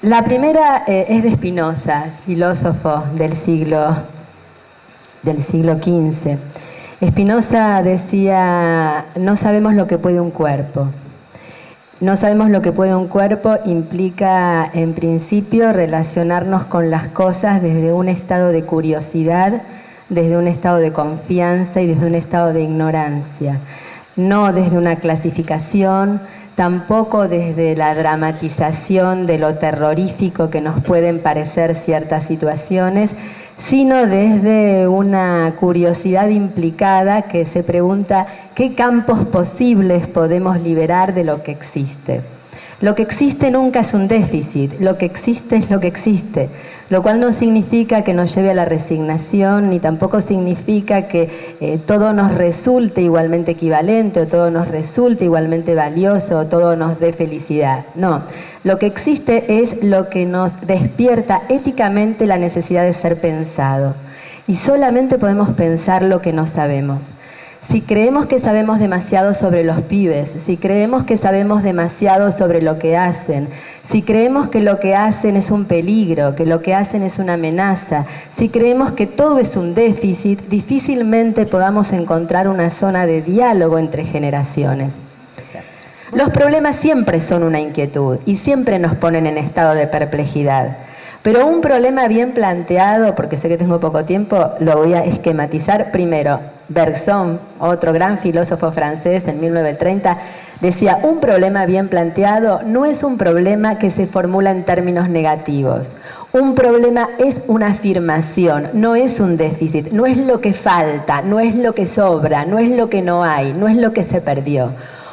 La primera es de Spinoza, filósofo del siglo XV. Spinoza decía, no sabemos lo que puede un cuerpo. No sabemos lo que puede un cuerpo implica, en principio, relacionarnos con las cosas desde un estado de curiosidad, desde un estado de confianza y desde un estado de ignorancia. No desde una clasificación, tampoco desde la dramatización de lo terrorífico que nos pueden parecer ciertas situaciones, sino desde una curiosidad implicada que se pregunta qué campos posibles podemos liberar de lo que existe. Lo que existe nunca es un déficit, lo que existe es lo que existe, lo cual no significa que nos lleve a la resignación, ni tampoco significa que todo nos resulte igualmente equivalente, o todo nos resulte igualmente valioso, o todo nos dé felicidad. No, lo que existe es lo que nos despierta éticamente la necesidad de ser pensado. Y solamente podemos pensar lo que no sabemos. Si creemos que sabemos demasiado sobre los pibes, si creemos que sabemos demasiado sobre lo que hacen, si creemos que lo que hacen es un peligro, que lo que hacen es una amenaza, si creemos que todo es un déficit, difícilmente podamos encontrar una zona de diálogo entre generaciones. Los problemas siempre son una inquietud y siempre nos ponen en estado de perplejidad. Pero un problema bien planteado, porque sé que tengo poco tiempo, lo voy a esquematizar. Primero, Bergson, otro gran filósofo francés en 1930, decía, un problema bien planteado no es un problema que se formula en términos negativos. Un problema es una afirmación, no es un déficit, no es lo que falta, no es lo que sobra, no es lo que no hay, no es lo que se perdió.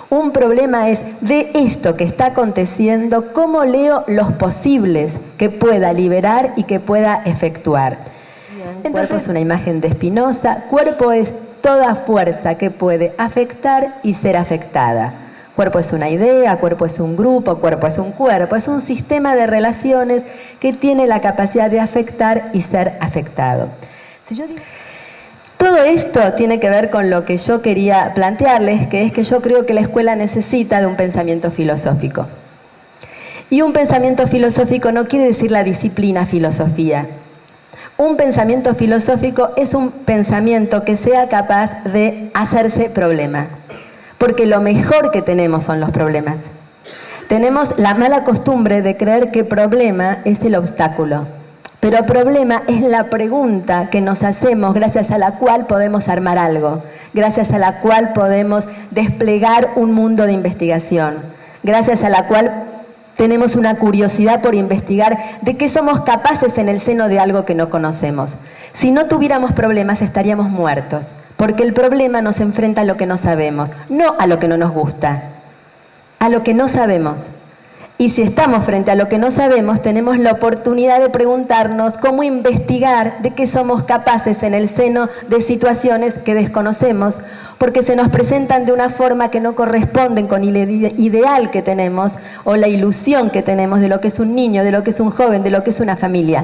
Un problema es, de esto que está aconteciendo, ¿cómo leo los posibles que pueda liberar y que pueda efectuar? Entonces, cuerpo es una imagen de Spinoza. Cuerpo es toda fuerza que puede afectar y ser afectada. Cuerpo es una idea, cuerpo es un grupo, cuerpo es un cuerpo. Es un sistema de relaciones que tiene la capacidad de afectar y ser afectado. Si yo digo... Todo esto tiene que ver con lo que yo quería plantearles, que es que yo creo que la escuela necesita de un pensamiento filosófico. Y un pensamiento filosófico no quiere decir la disciplina filosofía. Un pensamiento filosófico es un pensamiento que sea capaz de hacerse problema. Porque lo mejor que tenemos son los problemas. Tenemos la mala costumbre de creer que problema es el obstáculo. Pero problema es la pregunta que nos hacemos gracias a la cual podemos armar algo, gracias a la cual podemos desplegar un mundo de investigación, gracias a la cual tenemos una curiosidad por investigar de qué somos capaces en el seno de algo que no conocemos. Si no tuviéramos problemas estaríamos muertos, porque el problema nos enfrenta a lo que no sabemos, no a lo que no nos gusta, a lo que no sabemos. Y si estamos frente a lo que no sabemos, tenemos la oportunidad de preguntarnos cómo investigar de qué somos capaces en el seno de situaciones que desconocemos, porque se nos presentan de una forma que no corresponden con el ideal que tenemos o la ilusión que tenemos de lo que es un niño, de lo que es un joven, de lo que es una familia.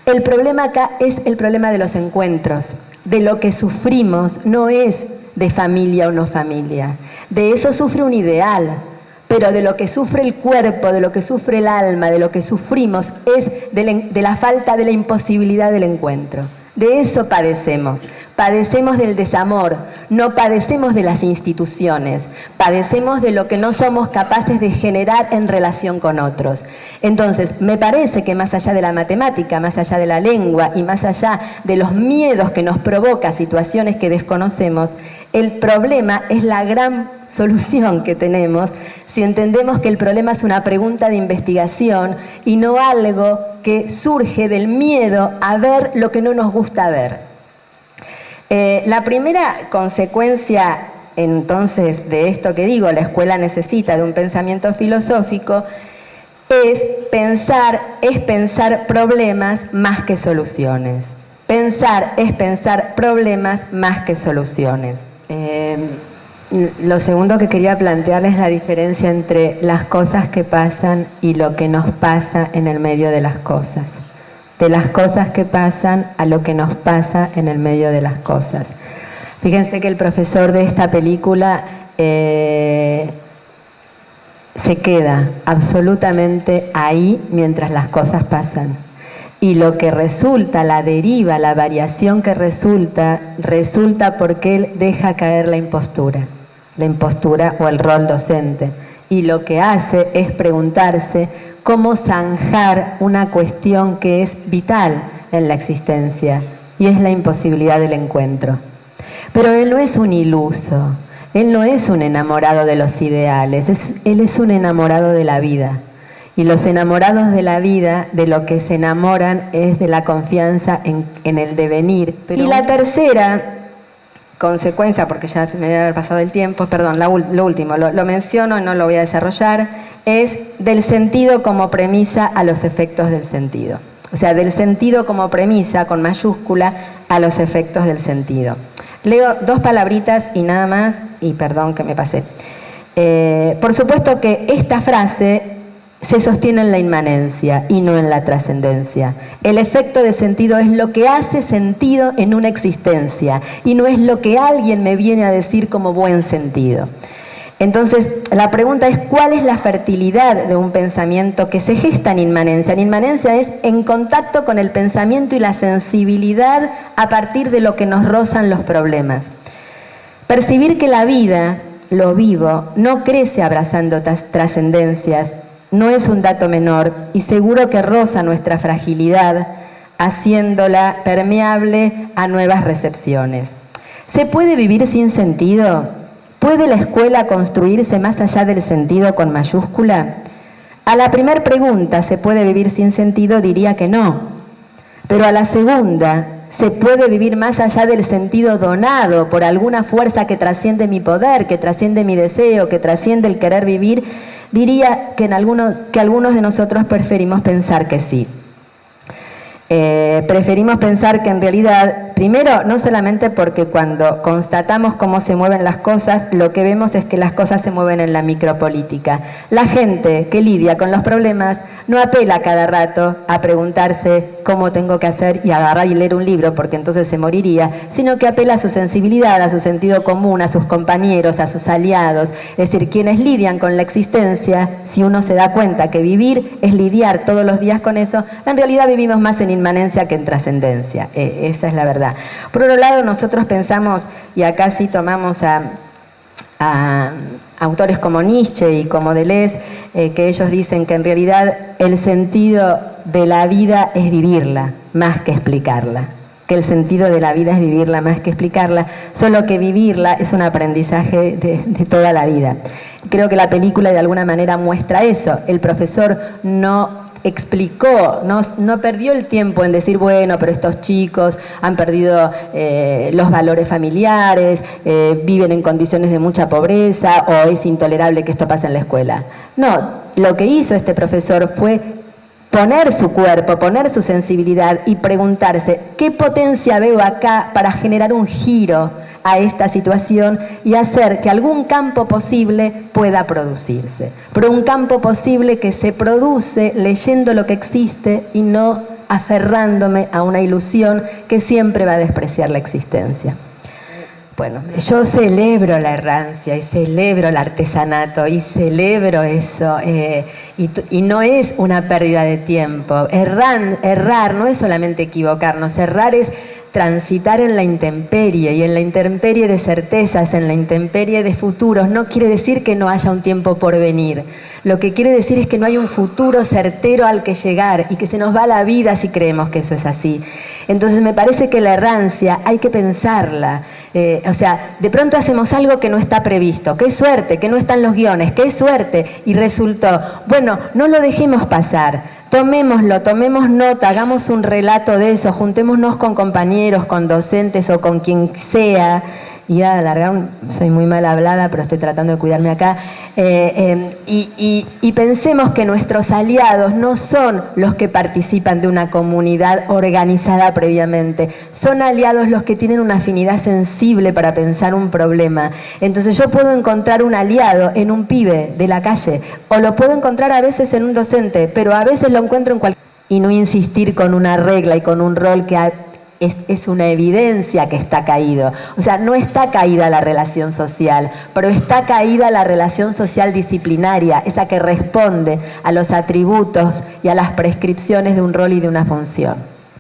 El problema acá es el problema de los encuentros, de lo que sufrimos, no es de familia o no familia. De eso sufre un ideal. Pero de lo que sufre el cuerpo, de lo que sufre el alma, de lo que sufrimos, es de la falta, de la imposibilidad del encuentro. De eso padecemos. Padecemos del desamor, no padecemos de las instituciones, padecemos de lo que no somos capaces de generar en relación con otros. Entonces, me parece que más allá de la matemática, más allá de la lengua y más allá de los miedos que nos provoca situaciones que desconocemos, el problema es la gran solución que tenemos si entendemos que el problema es una pregunta de investigación y no algo que surge del miedo a ver lo que no nos gusta ver. La primera consecuencia entonces de esto que digo, la escuela necesita de un pensamiento filosófico, es pensar problemas más que soluciones. Pensar es pensar problemas más que soluciones. Lo segundo que quería plantearles es la diferencia entre las cosas que pasan y lo que nos pasa en el medio de las cosas. De las cosas que pasan a lo que nos pasa en el medio de las cosas. Fíjense que el profesor de esta película se queda absolutamente ahí mientras las cosas pasan. Y lo que resulta, la deriva, la variación que resulta porque él deja caer la impostura o el rol docente. Y lo que hace es preguntarse cómo zanjar una cuestión que es vital en la existencia, y es la imposibilidad del encuentro. Pero él no es un iluso, él no es un enamorado de los ideales, él es un enamorado de la vida. Y los enamorados de la vida, de lo que se enamoran, es de la confianza en el devenir. Y la tercera consecuencia, porque ya me debe haber pasado el tiempo, perdón, lo último, lo menciono y no lo voy a desarrollar, es del sentido como premisa a los efectos del sentido. O sea, del sentido como premisa, con mayúscula, a los efectos del sentido. Leo 2 palabritas y nada más, y perdón que me pasé. Por supuesto que esta frase se sostiene en la inmanencia y no en la trascendencia. El efecto de sentido es lo que hace sentido en una existencia y no es lo que alguien me viene a decir como buen sentido. Entonces, la pregunta es, ¿cuál es la fertilidad de un pensamiento que se gesta en inmanencia? En inmanencia es en contacto con el pensamiento y la sensibilidad a partir de lo que nos rozan los problemas. Percibir que la vida, lo vivo, no crece abrazando trascendencias, no es un dato menor y seguro que roza nuestra fragilidad, haciéndola permeable a nuevas recepciones. ¿Se puede vivir sin sentido? ¿Puede la escuela construirse más allá del sentido con mayúscula? A la primera pregunta, ¿se puede vivir sin sentido?, diría que no. Pero a la segunda, ¿se puede vivir más allá del sentido donado por alguna fuerza que trasciende mi poder, que trasciende mi deseo, que trasciende el querer vivir? Diría que algunos de nosotros preferimos pensar que sí. Preferimos pensar que en realidad, primero, no solamente porque cuando constatamos cómo se mueven las cosas, lo que vemos es que las cosas se mueven en la micropolítica. La gente que lidia con los problemas no apela cada rato a preguntarse cómo tengo que hacer y agarrar y leer un libro, porque entonces se moriría, sino que apela a su sensibilidad, a su sentido común, a sus compañeros, a sus aliados. Es decir, quienes lidian con la existencia, si uno se da cuenta que vivir es lidiar todos los días con eso, en realidad vivimos más en inmanencia que en trascendencia. Esa es la verdad. Por otro lado, nosotros pensamos, y acá sí tomamos a autores como Nietzsche y como Deleuze, que ellos dicen que en realidad el sentido de la vida es vivirla, más que explicarla. Que el sentido de la vida es vivirla más que explicarla, solo que vivirla es un aprendizaje de toda la vida. Creo que la película de alguna manera muestra eso. El profesor no explicó, no perdió el tiempo en decir, bueno, pero estos chicos han perdido los valores familiares, viven en condiciones de mucha pobreza o es intolerable que esto pase en la escuela. No, lo que hizo este profesor fue poner su cuerpo, poner su sensibilidad y preguntarse qué potencia veo acá para generar un giro a esta situación y hacer que algún campo posible pueda producirse. Pero un campo posible que se produce leyendo lo que existe y no aferrándome a una ilusión que siempre va a despreciar la existencia. Bueno, yo celebro la errancia y celebro el artesanato y celebro eso y no es una pérdida de tiempo. Errar no es solamente equivocarnos, errar es transitar en la intemperie y en la intemperie de certezas, en la intemperie de futuros. No quiere decir que no haya un tiempo por venir. Lo que quiere decir es que no hay un futuro certero al que llegar y que se nos va la vida si creemos que eso es así. Entonces me parece que la errancia hay que pensarla. O sea, de pronto hacemos algo que no está previsto. ¡Qué suerte! Que no están los guiones. ¡Qué suerte! Y resultó. Bueno, no lo dejemos pasar. Tomémoslo, tomemos nota, hagamos un relato de eso, juntémonos con compañeros, con docentes o con quien sea. Y a alargar, soy muy mal hablada, pero estoy tratando de cuidarme acá. Y pensemos que nuestros aliados no son los que participan de una comunidad organizada previamente. Son aliados los que tienen una afinidad sensible para pensar un problema. Entonces yo puedo encontrar un aliado en un pibe de la calle, o lo puedo encontrar a veces en un docente, pero a veces lo encuentro en cualquier... Y no insistir con una regla y con un rol que es una evidencia que está caído. O sea, no está caída la relación social, pero está caída la relación social disciplinaria, esa que responde a los atributos y a las prescripciones de un rol y de una función.